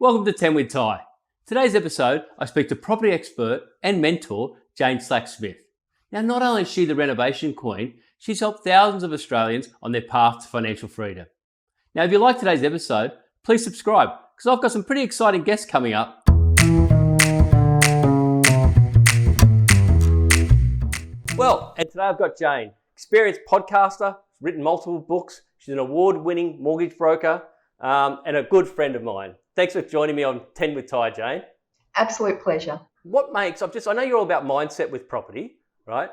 Welcome to 10 with Ty. Today's episode, I speak to property expert and mentor Jane Slack-Smith. Now, not only is she the Renovation Queen, she's helped thousands of Australians on their path to financial freedom. Now, if you like today's episode, please subscribe because I've got some pretty exciting guests coming up. Well, and today I've got Jane, experienced podcaster, written multiple books. She's an award-winning mortgage broker and a good friend of mine. Thanks for joining me on 10 with Ty, Jane. Absolute pleasure. I know you're all about mindset with property, right?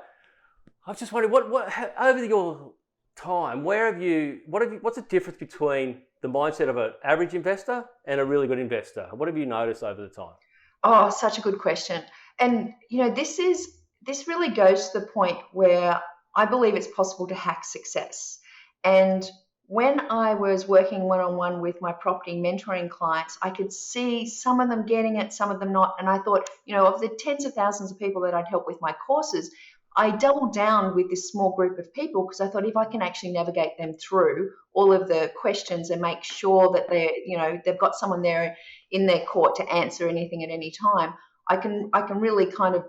I was just wondering, what over your time, what's the difference between the mindset of an average investor and a really good investor? What have you noticed over the time? Oh, such a good question. And, this really goes to the point where I believe it's possible to hack success. And when I was working one-on-one with my property mentoring clients, I could see some of them getting it, some of them not. And I thought, of the tens of thousands of people that I'd help with my courses, I doubled down with this small group of people because I thought if I can actually navigate them through all of the questions and make sure that they've got someone there in their court to answer anything at any time, I can really kind of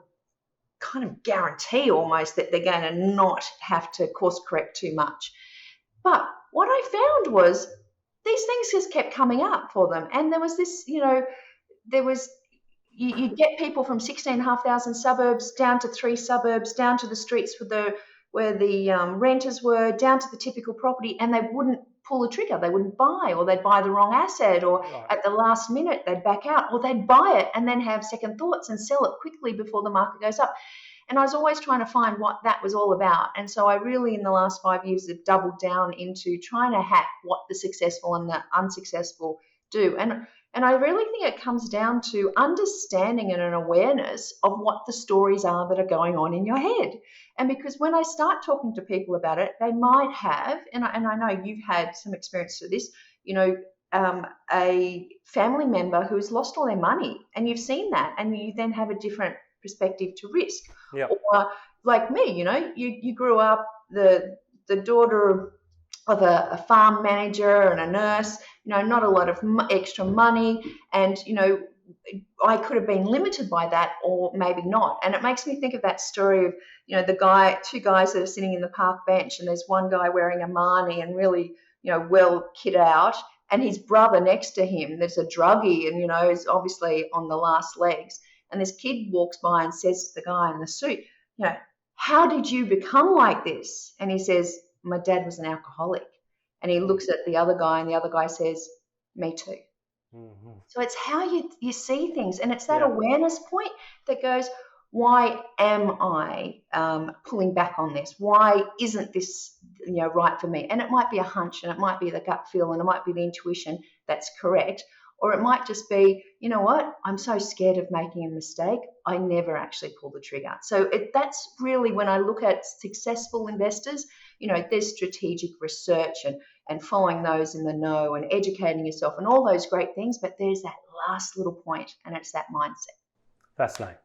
guarantee almost that they're going to not have to course correct too much. But what I found was these things just kept coming up for them. And there was this, you get people from 16,500 suburbs down to 3 suburbs, down to the streets where the renters were, down to the typical property, and they wouldn't pull the trigger. They wouldn't buy, or they'd buy the wrong asset, or at the last minute they'd back out, or they'd buy it and then have second thoughts and sell it quickly before the market goes up. And I was always trying to find what that was all about. And so I really, in the last 5 years, have doubled down into trying to hack what the successful and the unsuccessful do. And I really think it comes down to understanding and an awareness of what the stories are that are going on in your head. And because when I start talking to people about it, they might have, and I know you've had some experience with this, a family member who's lost all their money, and you've seen that, and you then have a different perspective to risk. Yep. Or like me, you grew up the daughter of a farm manager and a nurse, not a lot of extra money, and I could have been limited by that or maybe not. And it makes me think of that story of two guys that are sitting in the park bench, and there's one guy wearing a Marnie and really well kit out, and his brother next to him there's a druggie and is obviously on the last legs. And this kid walks by and says to the guy in the suit, how did you become like this? And he says, my dad was an alcoholic. And he looks at the other guy, and the other guy says, me too. Mm-hmm. So it's how you see things. And it's that awareness point that goes, why am I pulling back on this? Why isn't this right for me? And it might be a hunch, and it might be the gut feel, and it might be the intuition that's correct. Or it might just be, I'm so scared of making a mistake, I never actually pull the trigger. So that's really when I look at successful investors, there's strategic research and following those in the know and educating yourself and all those great things. But there's that last little point, and it's that mindset. Fascinating.